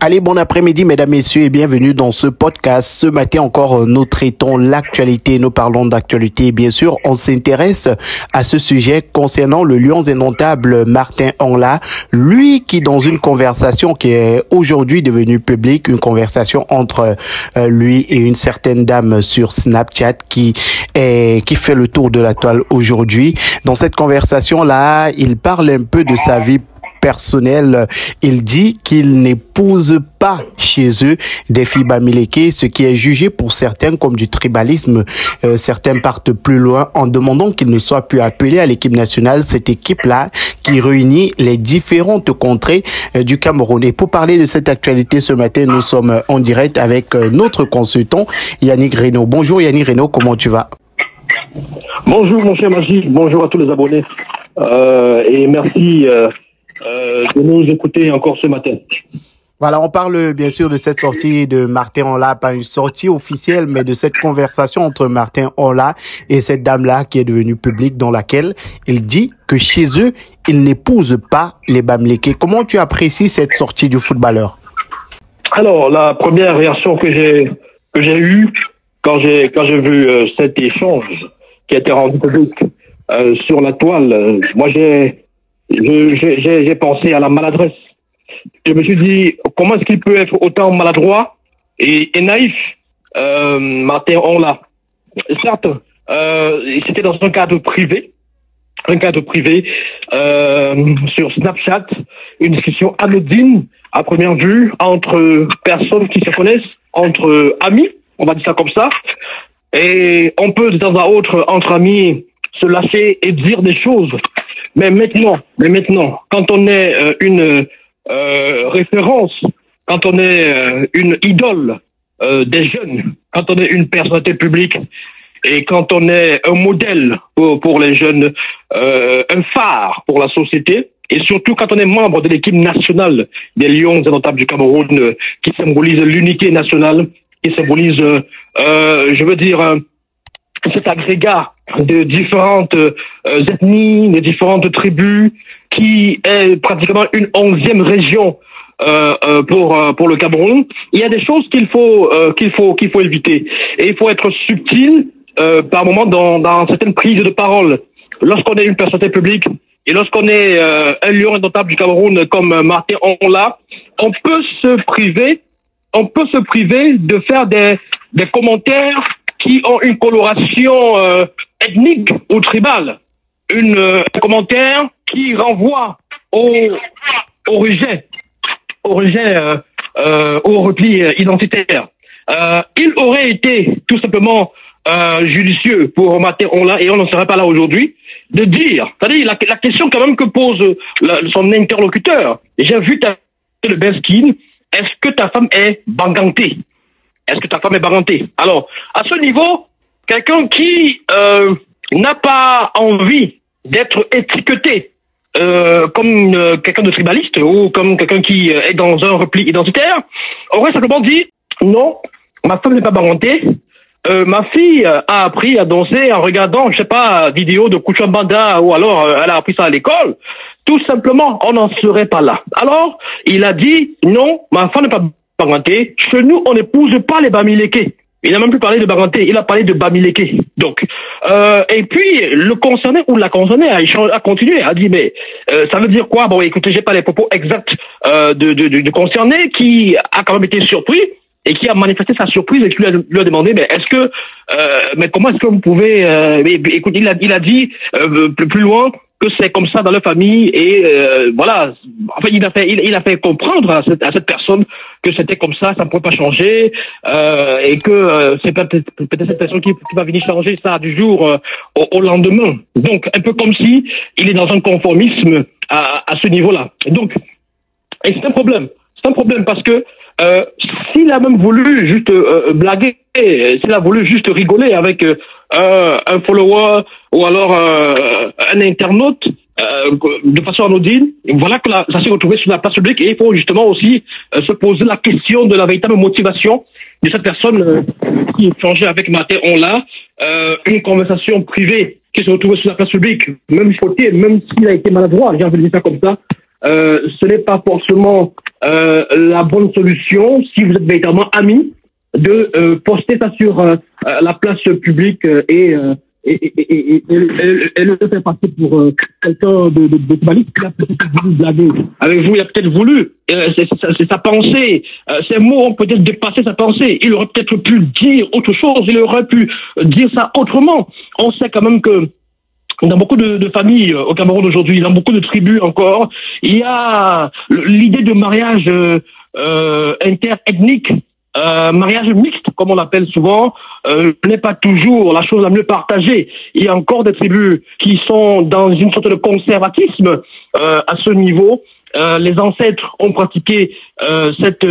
Allez, bon après-midi, mesdames, messieurs, et bienvenue dans ce podcast. Ce matin encore, nous traitons l'actualité, nous parlons d'actualité. Bien sûr, on s'intéresse à ce sujet concernant le lion indomptable Martin Ongla, lui qui, dans une conversation qui est aujourd'hui devenue publique, une conversation entre lui et une certaine dame sur Snapchat qui fait le tour de la toile aujourd'hui. Dans cette conversation-là, il parle un peu de sa vie personnel. Il dit qu'il n'épouse pas chez eux des filles bamileke, ce qui est jugé pour certains comme du tribalisme. Certains partent plus loin en demandant qu'il ne soit plus appelé à l'équipe nationale, cette équipe-là qui réunit les différentes contrées du Cameroun. Et pour parler de cette actualité ce matin, nous sommes en direct avec notre consultant Yannick Reynaud. Bonjour Yannick Reynaud, comment tu vas? Bonjour mon cher Magique, bonjour à tous les abonnés et merci de nous écouter encore ce matin. Voilà, on parle bien sûr de cette sortie de Martin Ongla, pas une sortie officielle, mais de cette conversation entre Martin Ongla et cette dame-là qui est devenue publique, dans laquelle il dit que chez eux, il n'épouse pas les bamileke. Comment tu apprécies cette sortie du footballeur? Alors, la première réaction que j'ai eue quand j'ai vu cet échange qui a été rendu public sur la toile, moi j'ai pensé à la maladresse. Je me suis dit, comment est-ce qu'il peut être autant maladroit et naïf, Martin Ongla? Certes, c'était dans un cadre privé, sur Snapchat, une discussion anodine à première vue entre personnes qui se connaissent, entre amis, on va dire ça comme ça, et on peut de temps à autre, entre amis, se lâcher et dire des choses. Mais maintenant, quand on est une référence, quand on est une idole des jeunes, quand on est une personnalité publique et quand on est un modèle pour les jeunes, un phare pour la société, et surtout quand on est membre de l'équipe nationale des Lions indomptables du Cameroun, qui symbolise l'unité nationale, qui symbolise, cet agrégat de différentes ethnies, de différentes tribus, qui est pratiquement une 11e région pour le Cameroun. Il y a des choses qu'il faut éviter, et il faut être subtil par moment dans certaines prises de parole. Lorsqu'on est une personnalité publique et lorsqu'on est un lion indomptable du Cameroun comme Martin Ongla, on peut se priver de faire des commentaires qui ont une coloration ethnique ou tribale, un commentaire qui renvoie au rejet, au repli identitaire. Il aurait été tout simplement judicieux pour Martin Ongla, et on n'en serait pas là aujourd'hui, de dire, c'est-à-dire la question quand même que pose son interlocuteur. J'ai vu le Beskin, est-ce que ta femme est bangantée? Est-ce que ta femme est bangantée? Alors, à ce niveau, quelqu'un qui n'a pas envie d'être étiqueté comme quelqu'un de tribaliste ou comme quelqu'un qui est dans un repli identitaire aurait simplement dit non, ma femme n'est pas bangantée. Ma fille a appris à danser en regardant, je sais pas, vidéo de Kuchambanda, ou alors elle a appris ça à l'école. Tout simplement, on n'en serait pas là. Alors, il a dit non, ma femme n'est pas bangantée. Chez nous, on n'épouse pas les bamileke. Il n'a même plus parlé de bangantée, il a parlé de bamileke. Donc, et puis le concerné ou la concernée a continué, a dit mais ça veut dire quoi? Bon, écoutez, j'ai pas les propos exacts du concerné, qui a quand même été surpris et qui a manifesté sa surprise, et qui lui a demandé mais est-ce que mais comment est-ce que vous pouvez écoute, il a dit plus loin que c'est comme ça dans leur famille, et voilà. Enfin, il a fait comprendre à cette personne que c'était comme ça ne pourrait pas changer, et que c'est peut-être cette personne qui va venir changer ça du jour au lendemain. Donc, un peu comme si il est dans un conformisme à ce niveau-là. Donc, et c'est un problème. C'est un problème parce que s'il a même voulu juste blaguer, s'il a voulu juste rigoler avec un follower ou alors un internaute de façon anodine, voilà que ça s'est retrouvé sur la place publique, et il faut justement aussi se poser la question de la véritable motivation de cette personne qui échangeait avec Martin Ongla, une conversation privée qui se retrouvait sur la place publique, même fautée, même s'il a été maladroit, j'ai envie de dire ça comme ça. Ce n'est pas forcément la bonne solution, si vous êtes véritablement amis, de poster ça sur la place publique et le faire passer pour quelqu'un de valide qui a peut-être voulu blaguer avec vous, il a peut-être voulu, c'est sa pensée, ces mots ont peut-être dépassé sa pensée, il aurait peut-être pu dire autre chose, il aurait pu dire ça autrement. On sait quand même que dans beaucoup de familles au Cameroun aujourd'hui, dans beaucoup de tribus encore, il y a l'idée de mariage interethnique, mariage mixte, comme on l'appelle souvent, n'est pas toujours la chose la mieux partagée. Il y a encore des tribus qui sont dans une sorte de conservatisme à ce niveau. Les ancêtres ont pratiqué cette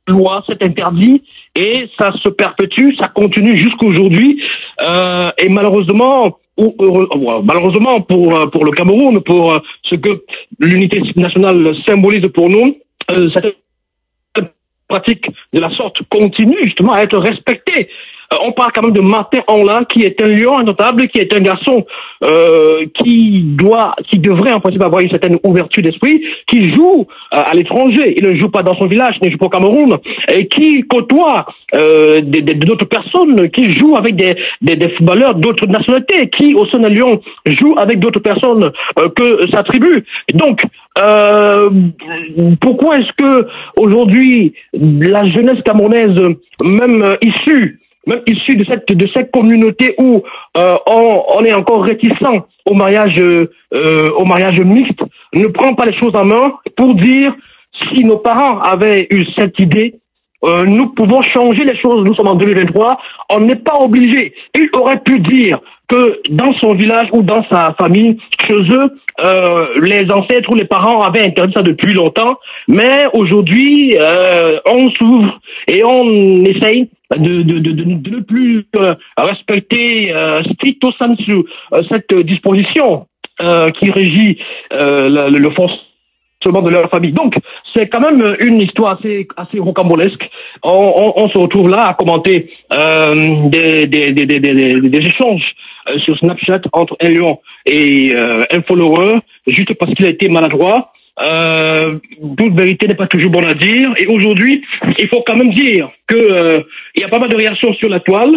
loi, cet interdit, et ça se perpétue, ça continue jusqu'aujourd'hui. Et malheureusement pour le Cameroun, pour ce que l'unité nationale symbolise pour nous, cette pratique de la sorte continue justement à être respectée. On parle quand même de Martin Anla, qui est un lion indotable, qui est un garçon qui devrait en principe avoir une certaine ouverture d'esprit, qui joue à l'étranger. Il ne joue pas dans son village, il ne joue pas au Cameroun, et qui côtoie d'autres personnes, qui joue avec des footballeurs d'autres nationalités, qui au sein de Lyon joue avec d'autres personnes que sa tribu. Donc, pourquoi est-ce que aujourd'hui la jeunesse camerounaise, même issue de cette communauté où on est encore réticent au mariage mixte, ne prend pas les choses en main pour dire si nos parents avaient eu cette idée, nous pouvons changer les choses. Nous sommes en 2023, on n'est pas obligé. Il aurait pu dire que dans son village ou dans sa famille, chez eux, les ancêtres ou les parents avaient interdit ça depuis longtemps, mais aujourd'hui, on s'ouvre et on essaye de ne plus respecter stricto sensu cette disposition qui régit le fonctionnement de leur famille. Donc, c'est quand même une histoire assez rocambolesque. On se retrouve là à commenter des échanges sur Snapchat entre un lion et un follower, juste parce qu'il a été maladroit. Toute vérité n'est pas toujours bonne à dire, et aujourd'hui il faut quand même dire que il y a pas mal de réactions sur la toile,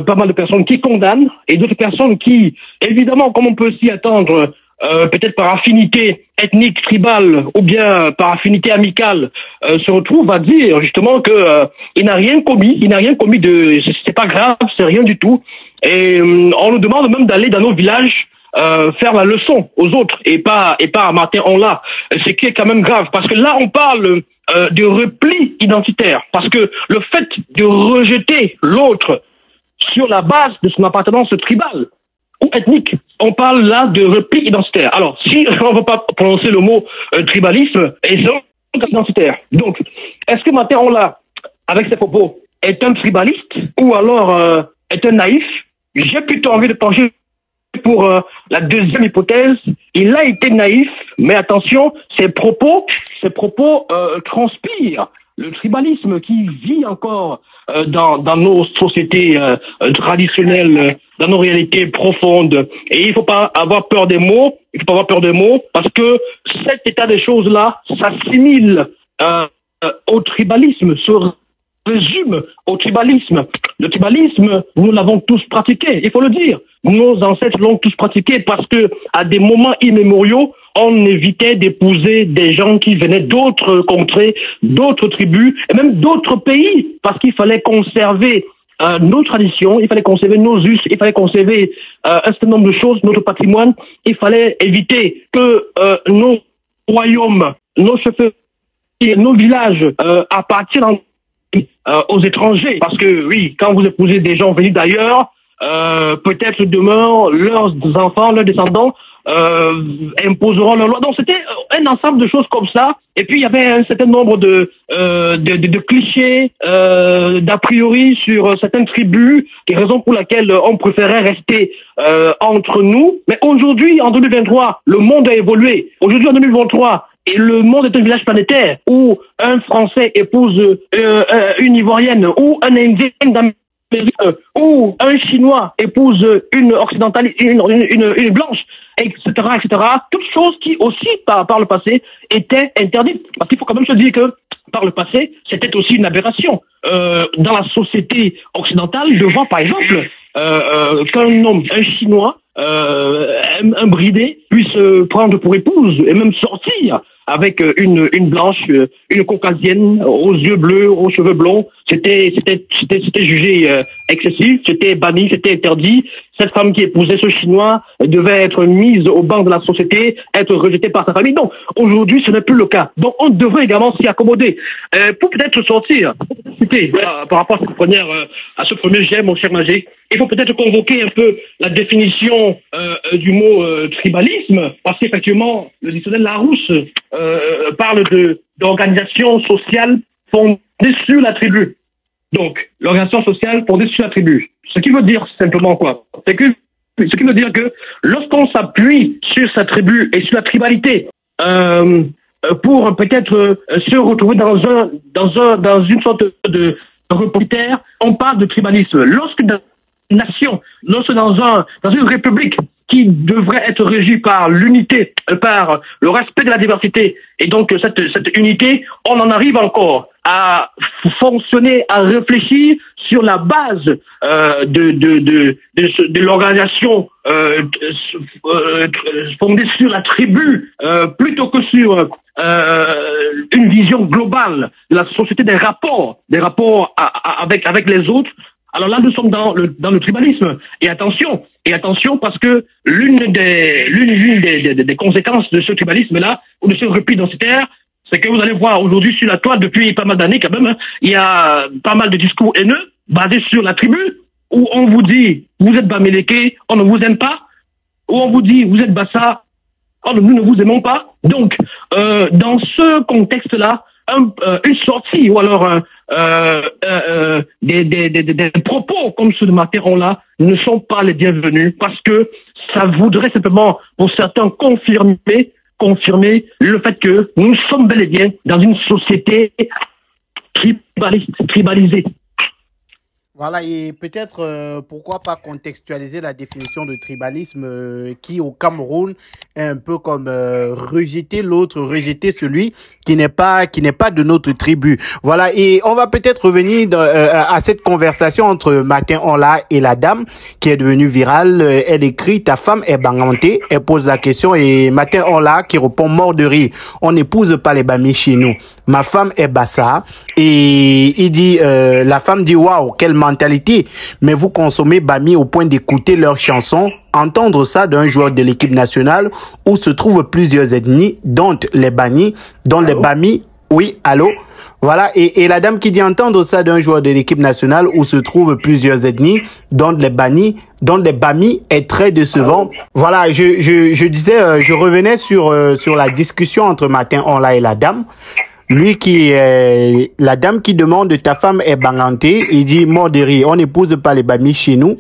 pas mal de personnes qui condamnent et d'autres personnes qui, évidemment, comme on peut s'y attendre, peut-être par affinité ethnique, tribale ou bien par affinité amicale, se retrouvent à dire justement que il n'a rien commis de, c'est pas grave, c'est rien du tout, et on nous demande même d'aller dans nos villages faire la leçon aux autres et pas à Martin Anla, ce qui est quand même grave, parce que là on parle de repli identitaire, parce que le fait de rejeter l'autre sur la base de son appartenance tribale ou ethnique, on parle là de repli identitaire. Alors si on ne veut pas prononcer le mot tribalisme, et c'est identitaire. Donc est-ce que Martin Anla, avec ses propos, est un tribaliste ou alors est un naïf? J'ai plutôt envie de pencher pour la deuxième hypothèse. Il a été naïf, mais attention, ses propos transpirent le tribalisme qui vit encore dans nos sociétés traditionnelles, dans nos réalités profondes. Et il ne faut pas avoir peur des mots, parce que cet état des choses-là s'assimile au tribalisme, se résume au tribalisme. Le tribalisme, nous l'avons tous pratiqué, il faut le dire. Nos ancêtres l'ont tous pratiqué parce que, à des moments immémoriaux, on évitait d'épouser des gens qui venaient d'autres contrées, d'autres tribus, et même d'autres pays, parce qu'il fallait conserver nos traditions, il fallait conserver nos us, il fallait conserver un certain nombre de choses, notre patrimoine. Il fallait éviter que nos royaumes, nos chefs, nos villages appartiennent aux étrangers, parce que oui, quand vous épousez des gens venus d'ailleurs, peut-être demain leurs enfants, leurs descendants imposeront leur loi. Donc c'était un ensemble de choses comme ça. Et puis il y avait un certain nombre de clichés, d'a priori sur certaines tribus, qui est raison pour laquelle on préférait rester entre nous. Mais aujourd'hui, en 2023, le monde a évolué. Aujourd'hui, en 2023, et le monde est un village planétaire où un Français épouse une Ivoirienne, ou un Indien d'Amérique, ou un Chinois épouse une occidentale, une blanche. etc., etc. Toutes choses qui aussi, par le passé, étaient interdites. Parce qu'il faut quand même se dire que, par le passé, c'était aussi une aberration. Dans la société occidentale, je vois par exemple qu'un homme, un Chinois, un bridé, puisse prendre pour épouse et même sortir avec une blanche, une caucasienne aux yeux bleus, aux cheveux blonds. C'était jugé excessif, c'était banni, c'était interdit. Cette femme qui épousait ce Chinois devait être mise au banc de la société, être rejetée par sa famille. Non, aujourd'hui, ce n'est plus le cas. Donc, on devrait également s'y accommoder. Pour peut-être sortir, par rapport à ce premier jet, mon cher Magé, il faut peut-être convoquer un peu la définition du mot tribalisme, parce qu'effectivement, le dictionnaire Larousse parle d'organisation sociale fondée sur la tribu. Donc, l'organisation sociale fondée sur la tribu. Ce qui veut dire simplement quoi? Ce qui veut dire que lorsqu'on s'appuie sur sa tribu et sur la tribalité pour peut-être se retrouver dans une sorte de reporter, on parle de tribalisme. Lorsque dans une nation, lorsque dans une république qui devrait être régie par l'unité, par le respect de la diversité, et donc cette unité, on en arrive encore à fonctionner, à réfléchir sur la base de l'organisation fondée sur la tribu, plutôt que sur une vision globale de la société, des rapports avec les autres. Alors là, nous sommes dans le tribalisme. Et attention, parce que l'une des conséquences de ce tribalisme-là, ou de ce repli densitaire, c'est que vous allez voir aujourd'hui sur la toile, depuis pas mal d'années quand même, hein, il y a pas mal de discours haineux basés sur la tribu, où on vous dit, vous êtes Bamileke, on ne vous aime pas, où on vous dit, vous êtes Bassa, nous ne vous aimons pas. Donc, dans ce contexte-là, une sortie ou alors des propos comme ceux de Matéron-là ne sont pas les bienvenus, parce que ça voudrait simplement, pour certains, confirmer le fait que nous sommes bel et bien dans une société tribalisée. Voilà, et peut-être pourquoi pas contextualiser la définition de tribalisme qui au Cameroun est un peu comme rejeter l'autre, rejeter celui qui n'est pas de notre tribu. Voilà, et on va peut-être revenir à cette conversation entre Martin Onla et la dame qui est devenue virale. Elle écrit: ta femme est bangantée. Elle pose la question et Martin Onla qui répond mort de rire: on n'épouse pas les Bamis chez nous. Ma femme est Bassa. Et il dit, la femme dit waouh, quelle mentalité, mais vous consommez Bami au point d'écouter leurs chansons. Entendre ça d'un joueur de l'équipe nationale où se trouvent plusieurs ethnies, dont les Bani, dont les Bami. Oui, allô? Voilà, et la dame qui dit entendre ça d'un joueur de l'équipe nationale où se trouvent plusieurs ethnies, dont les Bani, dont les Bami, est très décevant. Voilà, je disais, je revenais sur la discussion entre Martin Onla et la dame. Lui la dame qui demande ta femme est bangantée, il dit mort de rire, on n'épouse pas les Bami chez nous.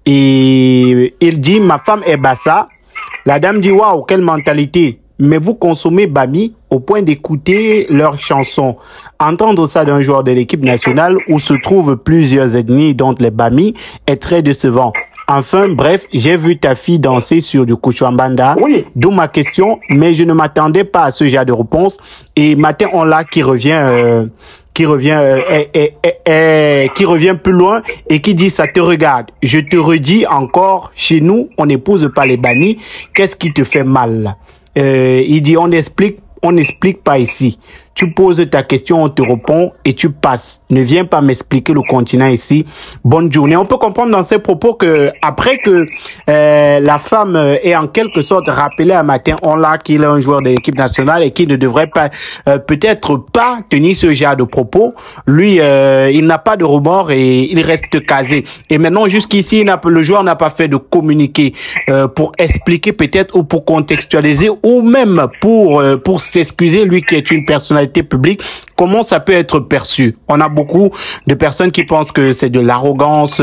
Et il dit ma femme est Bassa. La dame dit waouh, quelle mentalité. Mais vous consommez Bami au point d'écouter leurs chansons. Entendre ça d'un joueur de l'équipe nationale où se trouvent plusieurs ethnies, dont les Bami, est très décevant. Enfin, bref, j'ai vu ta fille danser sur du Kuchwambanda. Oui. D'où ma question, mais je ne m'attendais pas à ce genre de réponse. Et Martin Onla qui revient plus loin et qui dit ça te regarde. Je te redis encore, chez nous, on n'épouse pas les Bani. Qu'est-ce qui te fait mal? Il dit on n'explique pas ici. Tu poses ta question, on te répond et tu passes. Ne viens pas m'expliquer le continent ici. Bonne journée. On peut comprendre dans ces propos que après que la femme ait en quelque sorte rappelé à Martin Onla qu'il est un joueur de l'équipe nationale et qu'il ne devrait pas peut-être pas tenir ce genre de propos, lui il n'a pas de remords et il reste casé. Et maintenant jusqu'ici le joueur n'a pas fait de communiqué pour expliquer peut-être ou pour contextualiser ou même pour s'excuser, lui qui est une personnalité publique. Comment ça peut être perçu? On a beaucoup de personnes qui pensent que c'est de l'arrogance,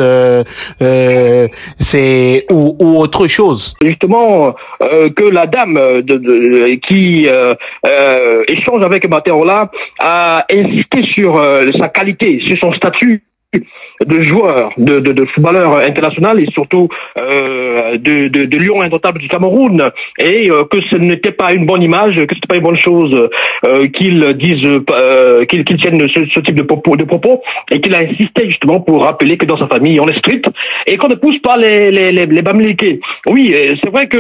c'est ou autre chose. Justement, que la dame qui échange avec Martin Onla a insisté sur sa qualité, sur son statut de joueurs, de footballeurs internationaux et surtout de Lions indomptables du Cameroun, et que ce n'était pas une bonne image, que c'était pas une bonne chose qu'ils disent, qu'ils tiennent ce type de propos, et qu'il a insisté justement pour rappeler que dans sa famille on est strict et qu'on ne pousse pas les Bamileke. Oui, c'est vrai que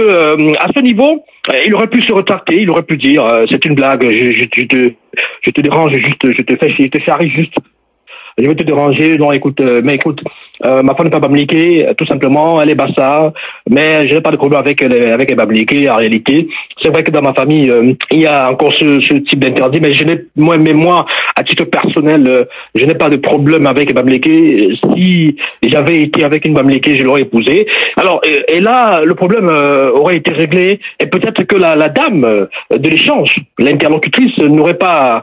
à ce niveau, il aurait pu se rétracter, il aurait pu dire c'est une blague, je te dérange juste, je te charrie juste. Je vais te déranger, non, écoute, ma femme n'est pas Bamileke, tout simplement, elle est Bassa, mais je n'ai pas de problème avec les Bamileke, en réalité. C'est vrai que dans ma famille, il y a encore ce type d'interdit, mais moi, à titre personnel, je n'ai pas de problème avec les Bamileke. Si j'avais été avec une Bamileke, je l'aurais épousée. Alors, et là, le problème aurait été réglé, et peut-être que la dame de l'échange, l'interlocutrice, n'aurait pas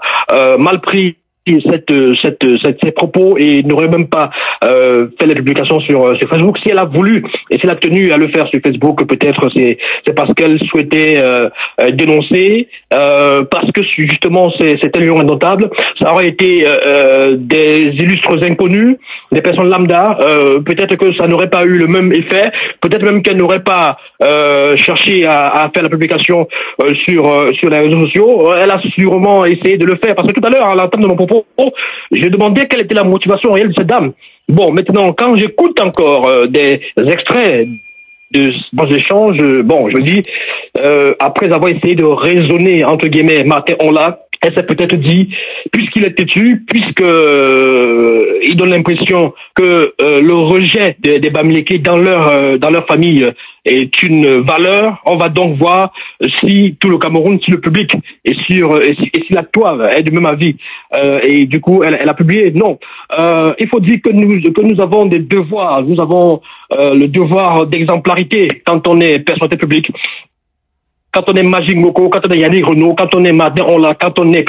mal pris ces propos et n'aurait même pas fait la publication sur Facebook. Si elle a voulu et si elle a tenu à le faire sur Facebook, peut-être c'est parce qu'elle souhaitait dénoncer, parce que justement c'est un lion indomptable. Ça aurait été des illustres inconnus, des personnes lambda, peut-être que ça n'aurait pas eu le même effet, peut-être même qu'elle n'aurait pas cherché à faire la publication sur les réseaux sociaux. Elle a sûrement essayé de le faire, parce que tout à l'heure, à l'entente de mon propos, j'ai demandé quelle était la motivation réelle de cette dame. Bon, maintenant, quand j'écoute encore des extraits de ces échanges, bon, je me dis, après avoir essayé de raisonner, entre guillemets, Martin Onla, elle s'est peut-être dit, puisqu'il est têtu, il donne l'impression que le rejet des Bamileke dans leur famille est une valeur, on va donc voir si tout le Cameroun, si le public et si la toile est du même avis. Et du coup, elle a publié. Non, il faut dire que nous avons des devoirs. Nous avons le devoir d'exemplarité quand on est personnalité publique. Quand on est Magic Moko, quand on est Yannick Renaud, quand on est Martin Onla, quand on est.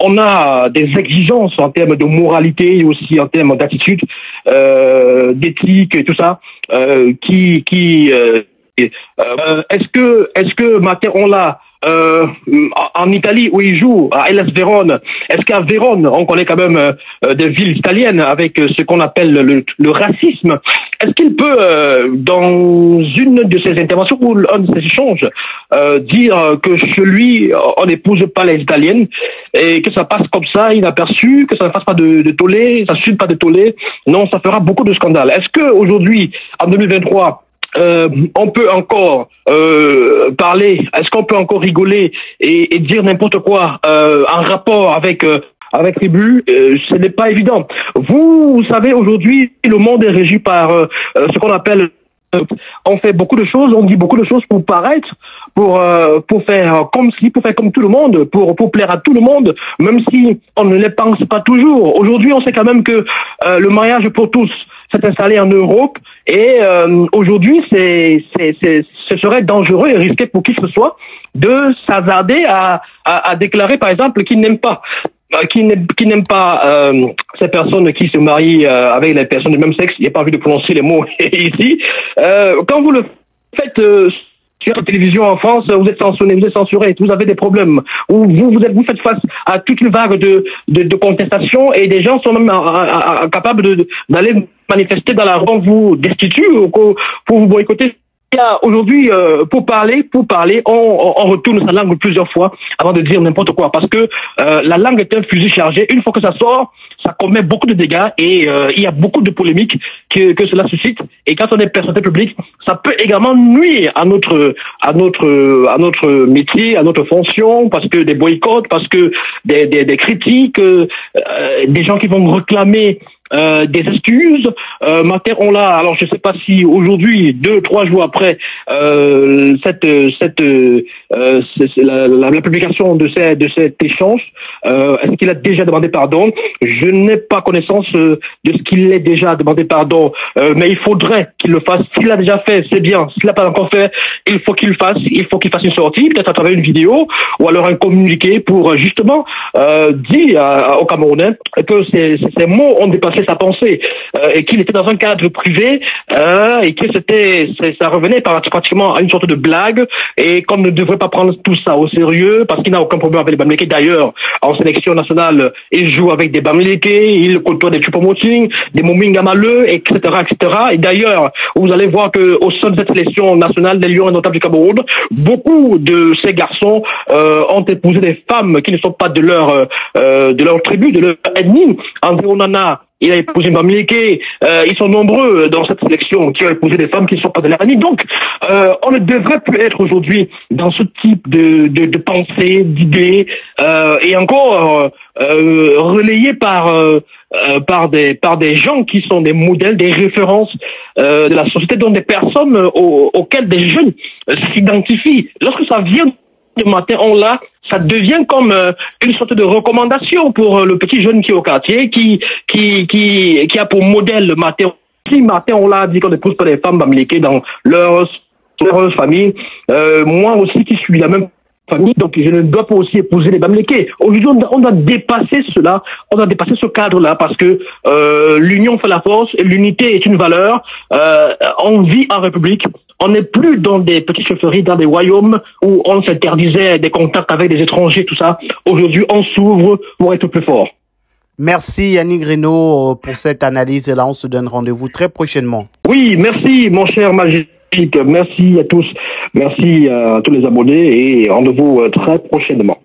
On a des exigences en termes de moralité et aussi en termes d'attitude, d'éthique et tout ça, est-ce que Martin Onla, en Italie où il joue, à Hellas Vérone, est-ce qu'à Vérone, on connaît quand même des villes italiennes avec ce qu'on appelle le racisme, est-ce qu'il peut, dans une de ses interventions ou un de ses échanges, dire que chez lui, on n'épouse pas les italiennes et que ça passe comme ça, inaperçu, que ça ne fasse pas de tollé, ça ne suscite pas de tollé? Non, ça fera beaucoup de scandales. Est-ce que aujourd'hui, en 2023, on peut encore parler, est-ce qu'on peut encore rigoler et dire n'importe quoi en rapport avec Tribu? Ce n'est pas évident. Vous savez, aujourd'hui, le monde est régi par ce qu'on appelle, on fait beaucoup de choses, on dit beaucoup de choses pour paraître, pour faire comme tout le monde, pour plaire à tout le monde, même si on ne les pense pas toujours. Aujourd'hui, on sait quand même que le mariage pour tous s'est installé en Europe, et aujourd'hui, ce serait dangereux et risqué pour qui que ce soit de s'hasarder à déclarer, par exemple, qu'il n'aime pas ces personnes qui se marient avec les personnes du même sexe. Il n'y a pas envie de prononcer les mots ici. Quand vous le faites sur la télévision en France, vous êtes censuré, vous avez des problèmes. Vous faites face à toute une vague de contestations, et des gens sont même capables d'aller manifester dans la rue, vous destituer ou pour vous boycotter. Aujourd'hui, pour parler, on retourne sa langue plusieurs fois avant de dire n'importe quoi, parce que la langue est un fusil chargé. Une fois que ça sort, ça commet beaucoup de dégâts, et il y a beaucoup de polémiques que cela suscite. Et quand on est personnalité publique, ça peut également nuire à notre métier, à notre fonction, parce que des boycotts, parce que des critiques, des gens qui vont réclamer des excuses. Martin Onla, alors je sais pas si aujourd'hui, 2-3 jours après la publication de cet échange, est-ce qu'il a déjà demandé pardon? Je n'ai pas connaissance de ce qu'il ait déjà demandé pardon, mais il faudrait qu'il le fasse. S'il l'a déjà fait, c'est bien. S'il l'a pas encore fait, il faut qu'il le fasse. Il faut qu'il fasse une sortie, peut-être à travers une vidéo ou alors un communiqué, pour justement dire aux Camerounais que ces mots ont dépassé était sa pensée, et qu'il était dans un cadre privé, et que ça revenait pratiquement à une sorte de blague, et qu'on ne devrait pas prendre tout ça au sérieux, parce qu'il n'a aucun problème avec les Bamileke. D'ailleurs, en sélection nationale, il joue avec des Bamileke, il côtoie des Choupo-Moting, des Mominga Maleu, etc., etc. Et d'ailleurs, vous allez voir que au sein de cette sélection nationale des Lions indomptables du Cameroun, beaucoup de ces garçons ont épousé des femmes qui ne sont pas de leur tribu, de leur ethnie. André Onana, il a épousé une Bamileke. Ils sont nombreux dans cette sélection qui ont épousé des femmes qui ne sont pas de leur ethnie. Donc, on ne devrait plus être aujourd'hui dans ce type de pensée, d'idées, et encore relayé par des gens qui sont des modèles, des références de la société, dont des personnes auxquelles des jeunes s'identifient. Lorsque ça vient de Martin Onla, ça devient comme une sorte de recommandation pour le petit jeune qui est au quartier, qui a pour modèle Martin. Si Martin Onla dit qu'on n'épouse pas les femmes bamileke dans leur famille, moi aussi qui suis la même famille, donc je ne dois pas aussi épouser les Bamileke. Aujourd'hui, on doit dépasser cela, on doit dépasser ce cadre-là, parce que l'union fait la force, et l'unité est une valeur. On vit en République. On n'est plus dans des petites chefferies, dans des royaumes où on s'interdisait des contacts avec des étrangers, tout ça. Aujourd'hui, on s'ouvre pour être plus fort. Merci Yannick Reynaud pour cette analyse. Et là, on se donne rendez-vous très prochainement. Oui, merci mon cher Magic. Merci à tous. Merci à tous les abonnés et rendez-vous très prochainement.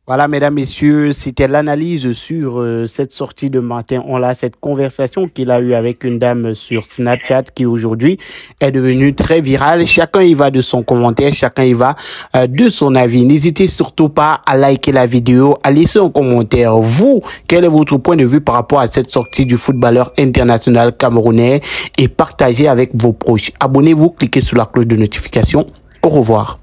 Voilà, mesdames, messieurs, c'était l'analyse sur cette sortie de Martin Onla, cette conversation qu'il a eue avec une dame sur Snapchat qui aujourd'hui est devenue très virale. Chacun y va de son commentaire, chacun y va de son avis. N'hésitez surtout pas à liker la vidéo, à laisser un commentaire. Vous, quel est votre point de vue par rapport à cette sortie du footballeur international camerounais, et partagez avec vos proches. Abonnez-vous, cliquez sur la cloche de notification. Au revoir.